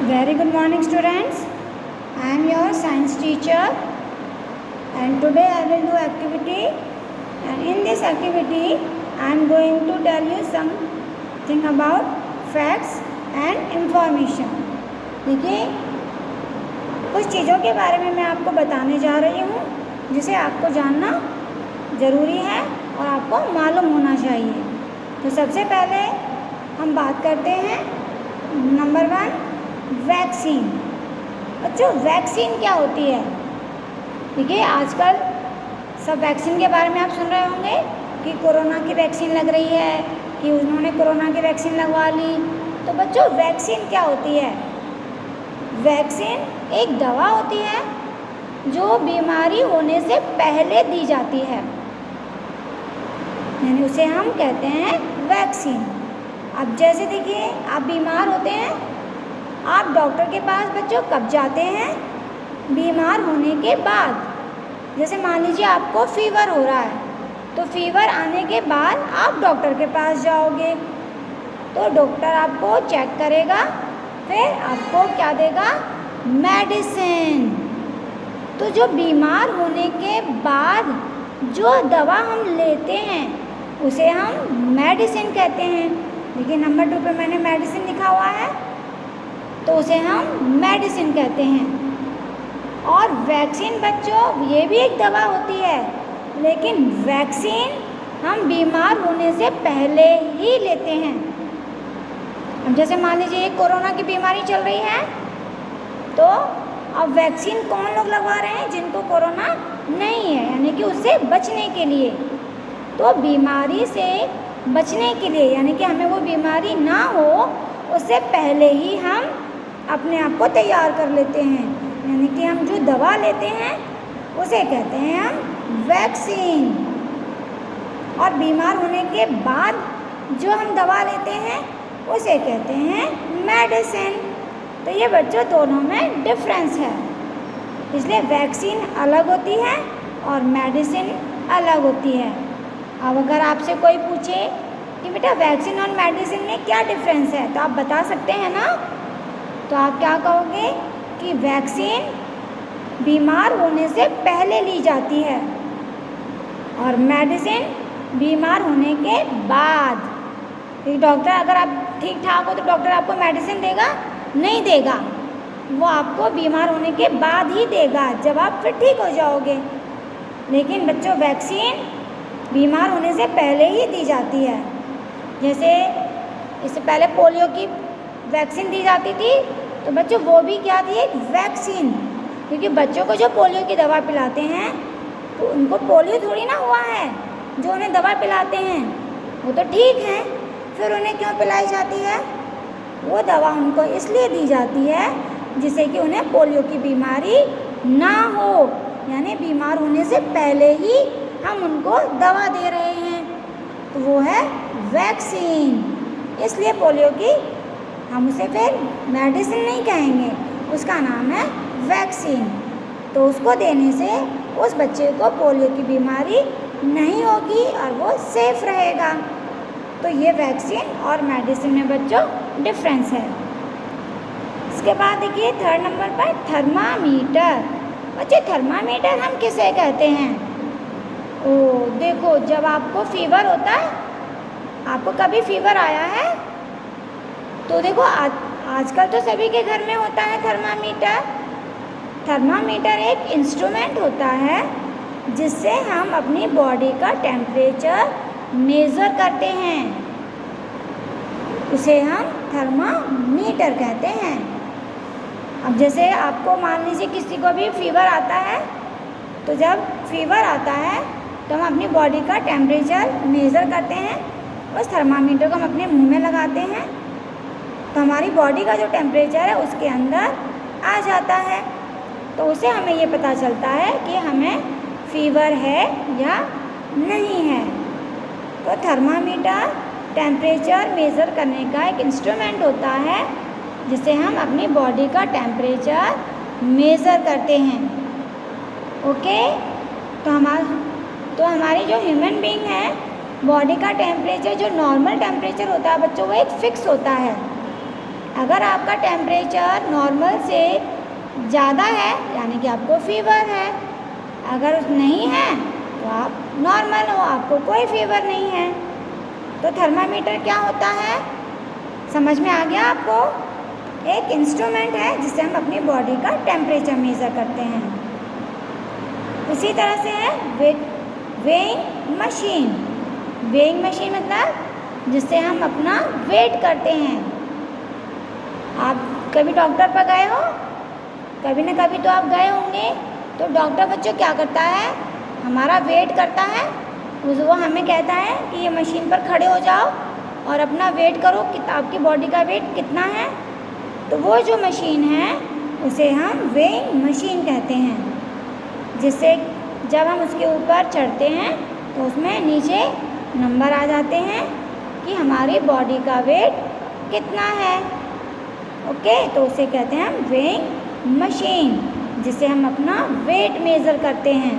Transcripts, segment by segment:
Very good morning, students. I am your science teacher, and today I will do activity. And in this activity, I am going to tell you something about facts and information. देखिए, कुछ चीज़ों के बारे में मैं आपको बताने जा रही हूँ जिसे आपको जानना ज़रूरी है और आपको मालूम होना चाहिए। तो सबसे पहले हम बात करते हैं नंबर 1, वैक्सीन। बच्चों, वैक्सीन क्या होती है? देखिए, आजकल सब वैक्सीन के बारे में आप सुन रहे होंगे कि कोरोना की वैक्सीन लग रही है, कि उन्होंने कोरोना की वैक्सीन लगवा ली। तो बच्चों, वैक्सीन क्या होती है? वैक्सीन एक दवा होती है जो बीमारी होने से पहले दी जाती है, यानी उसे हम कहते हैं वैक्सीन। अब जैसे देखिए, आप बीमार होते हैं, आप डॉक्टर के पास बच्चों कब जाते हैं? बीमार होने के बाद। जैसे मान लीजिए आपको फीवर हो रहा है, तो फीवर आने के बाद आप डॉक्टर के पास जाओगे, तो डॉक्टर आपको चेक करेगा, फिर आपको क्या देगा? मेडिसिन। तो जो बीमार होने के बाद जो दवा हम लेते हैं उसे हम मेडिसिन कहते हैं। देखिए, नंबर 2 पे मैंने मेडिसिन लिखा हुआ है, तो उसे हम मेडिसिन कहते हैं। और वैक्सीन बच्चों, ये भी एक दवा होती है, लेकिन वैक्सीन हम बीमार होने से पहले ही लेते हैं। अब जैसे मान लीजिए कोरोना की बीमारी चल रही है, तो अब वैक्सीन कौन लोग लगवा रहे हैं? जिनको कोरोना नहीं है, यानी कि उससे बचने के लिए। तो बीमारी से बचने के लिए, यानी कि हमें वो बीमारी ना हो, उससे पहले ही हम अपने आप को तैयार कर लेते हैं, यानी कि हम जो दवा लेते हैं उसे कहते हैं हम वैक्सीन। और बीमार होने के बाद जो हम दवा लेते हैं उसे कहते हैं मेडिसिन। तो ये बच्चों दोनों में डिफरेंस है, इसलिए वैक्सीन अलग होती है और मेडिसिन अलग होती है। अब अगर आपसे कोई पूछे कि बेटा वैक्सीन और मेडिसिन में क्या डिफरेंस है, तो आप बता सकते हैं ना? तो आप क्या कहोगे कि वैक्सीन बीमार होने से पहले ली जाती है और मेडिसिन बीमार होने के बाद। डॉक्टर, अगर आप ठीक ठाक हो तो डॉक्टर आपको मेडिसिन देगा? नहीं देगा, वो आपको बीमार होने के बाद ही देगा, जब आप फिर ठीक हो जाओगे। लेकिन बच्चों, वैक्सीन बीमार होने से पहले ही दी जाती है। जैसे इससे पहले पोलियो की वैक्सीन दी जाती थी, तो बच्चों वो भी क्या थी? एक वैक्सीन। क्योंकि बच्चों को जो पोलियो की दवा पिलाते हैं, तो उनको पोलियो थोड़ी ना हुआ है, जो उन्हें दवा पिलाते हैं वो तो ठीक हैं, फिर उन्हें क्यों पिलाई जाती है? वो दवा उनको इसलिए दी जाती है जिससे कि उन्हें पोलियो की बीमारी ना हो, यानी बीमार होने से पहले ही हम उनको दवा दे रहे हैं, तो वो है वैक्सीन। इसलिए पोलियो की हम उसे फिर मेडिसिन नहीं कहेंगे, उसका नाम है वैक्सीन। तो उसको देने से उस बच्चे को पोलियो की बीमारी नहीं होगी और वो सेफ रहेगा। तो ये वैक्सीन और मेडिसिन में बच्चों डिफरेंस है। इसके बाद देखिए 3rd नंबर पर थर्मामीटर। बच्चे, थर्मामीटर हम किसे कहते हैं? ओ देखो, जब आपको फीवर होता है, आपको कभी फीवर आया है? तो देखो, आजकल तो सभी के घर में होता है थर्मामीटर। थर्मामीटर एक इंस्ट्रूमेंट होता है जिससे हम अपनी बॉडी का टेम्परेचर मेज़र करते हैं, उसे हम थर्मामीटर कहते हैं। अब जैसे आपको मान लीजिए किसी को भी फीवर आता है, तो जब फीवर आता है तो हम अपनी बॉडी का टेम्परेचर मेज़र करते हैं, उस थर्मामीटर को हम अपने मुंह में लगाते हैं, तो हमारी बॉडी का जो टेम्परेचर है उसके अंदर आ जाता है, तो उससे हमें ये पता चलता है कि हमें फीवर है या नहीं है। तो थर्मामीटर टेम्परेचर मेज़र करने का एक इंस्ट्रूमेंट होता है जिससे हम अपनी बॉडी का टेम्परेचर मेज़र करते हैं। ओके, तो हमारी जो ह्यूमन बीइंग है, बॉडी का टेम्परेचर जो नॉर्मल टेम्परेचर होता है बच्चों, वो एक फ़िक्स होता है। अगर आपका टेम्परेचर नॉर्मल से ज़्यादा है यानी कि आपको फीवर है, अगर नहीं है तो आप नॉर्मल हो, आपको कोई फीवर नहीं है। तो थर्मामीटर क्या होता है, समझ में आ गया आपको? एक इंस्ट्रूमेंट है जिससे हम अपनी बॉडी का टेम्परेचर मेज़र करते हैं। इसी तरह से है वेइंग मशीन। वेइंग मशीन मतलब जिससे हम अपना वेट करते हैं। आप कभी डॉक्टर पर गए हो, कभी ना कभी तो आप गए होंगे। तो डॉक्टर बच्चों क्या करता है, हमारा वेट करता है। वो हमें कहता है कि ये मशीन पर खड़े हो जाओ और अपना वेट करो कि आपकी बॉडी का वेट कितना है। तो वो जो मशीन है उसे हम वेइंग मशीन कहते हैं, जिससे जब हम उसके ऊपर चढ़ते हैं तो उसमें नीचे नंबर आ जाते हैं कि हमारी बॉडी का वेट कितना है। ओके, तो उसे कहते हैं हम वेइंग मशीन, जिससे हम अपना वेट मेज़र करते हैं।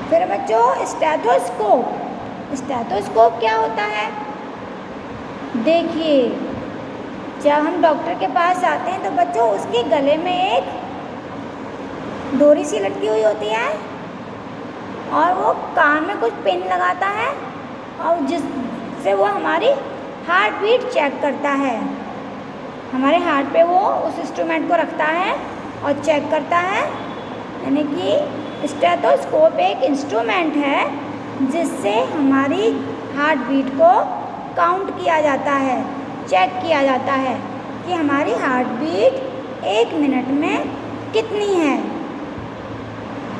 फिर बच्चों स्टेथोस्कोप। स्टेथोस्कोप क्या होता है? देखिए, जब हम डॉक्टर के पास आते हैं तो बच्चों उसके गले में एक डोरी सी लटकी हुई होती है और वो कान में कुछ पिन लगाता है और जिससे वो हमारी हार्ट बीट चेक करता है। हमारे हार्ट पे वो उस इंस्ट्रूमेंट को रखता है और चेक करता है। यानी कि स्टेथोस्कोप एक इंस्ट्रूमेंट है जिससे हमारी हार्ट बीट को काउंट किया जाता है, चेक किया जाता है कि हमारी हार्ट बीट 1 मिनट में कितनी है।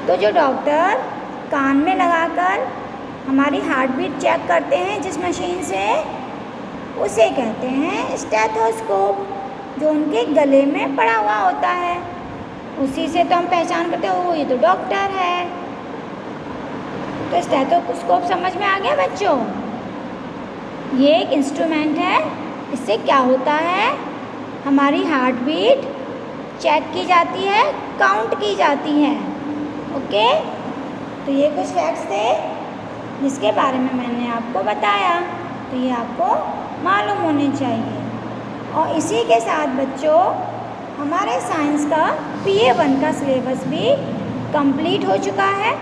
तो जो डॉक्टर कान में लगाकर हमारी हार्ट बीट चेक करते हैं जिस मशीन से, उसे कहते हैं स्टेथोस्कोप, जो उनके गले में पड़ा हुआ होता है। उसी से तो हम पहचान करते हो ये तो डॉक्टर है। तो स्टेथोस्कोप समझ में आ गया बच्चों? ये एक इंस्ट्रूमेंट है। इससे क्या होता है, हमारी हार्ट बीट चेक की जाती है, काउंट की जाती है। ओके, तो ये कुछ फैक्ट्स थे जिसके बारे में मैंने आपको बताया, तो ये आपको मालूम होने चाहिए। और इसी के साथ बच्चों हमारे साइंस का PA1 का सिलेबस भी कंप्लीट हो चुका है।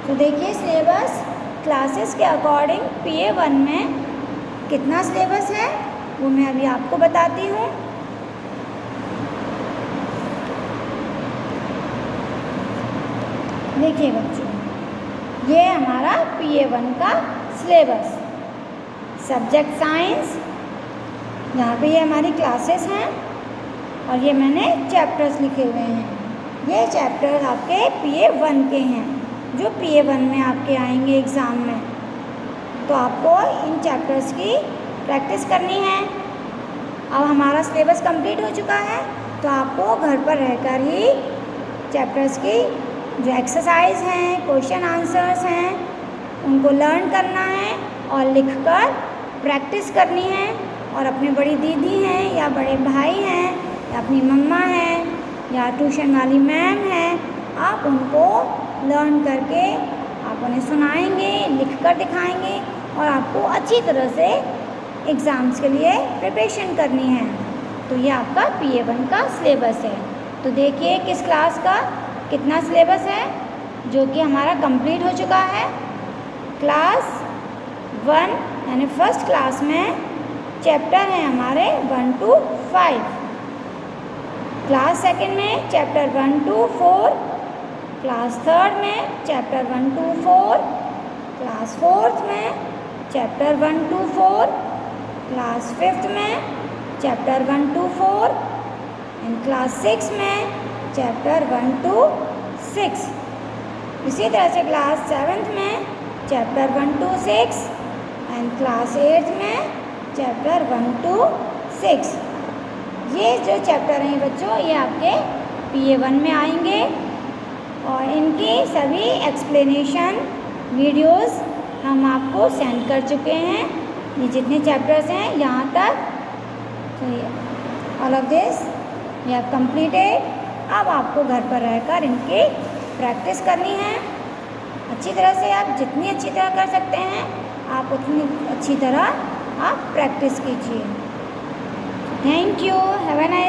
तो देखिए सिलेबस क्लासेस के अकॉर्डिंग PA1 में कितना सिलेबस है वो मैं अभी आपको बताती हूँ। देखिए बच्चों, ये हमारा PA1 का सिलेबस। सब्जेक्ट साइंस, यहाँ पे ये हमारी क्लासेस हैं और ये मैंने चैप्टर्स लिखे हुए हैं। ये चैप्टर आपके PA1 के हैं जो PA1 में आपके आएंगे एग्ज़ाम में। तो आपको इन चैप्टर्स की प्रैक्टिस करनी है। अब हमारा सिलेबस कंप्लीट हो चुका है तो आपको घर पर रहकर ही चैप्टर्स की जो एक्सरसाइज हैं, क्वेश्चन आंसर्स हैं, उनको लर्न करना है और लिखकर प्रैक्टिस करनी है। और अपने बड़ी दीदी हैं या बड़े भाई हैं या अपनी मम्मा हैं या ट्यूशन वाली मैम हैं, आप उनको लर्न करके आप उन्हें सुनाएंगे, लिखकर दिखाएंगे और आपको अच्छी तरह से एग्ज़ाम्स के लिए प्रिपरेशन करनी है। तो ये आपका PA1 का सिलेबस है। तो देखिए किस क्लास का कितना सिलेबस है जो कि हमारा कंप्लीट हो चुका है। क्लास 1 यानी फर्स्ट क्लास में चैप्टर हैं हमारे 1 to 5। क्लास सेकंड में चैप्टर 1 to 4। क्लास थर्ड में चैप्टर 1 to 4। क्लास फोर्थ में चैप्टर 1 to 4। क्लास फिफ्थ में चैप्टर 1 to 4 एंड क्लास 6 में चैप्टर 1 to 6। इसी तरह से क्लास 7th में chapter 1 to 6 and class 8th में चैप्टर 1 to 6। ये जो चैप्टर हैं बच्चों ये आपके PA1 में आएंगे और इनकी सभी एक्सप्लेनेशन वीडियोस हम आपको सेंड कर चुके हैं। ये जितने चैप्टर्स हैं यहाँ तक, तो all of this we have completed. अब आपको घर पर रहकर इनकी प्रैक्टिस करनी है अच्छी तरह से। आप जितनी अच्छी तरह कर सकते हैं आप उतनी अच्छी तरह आप प्रैक्टिस कीजिए। Thank you, have a nice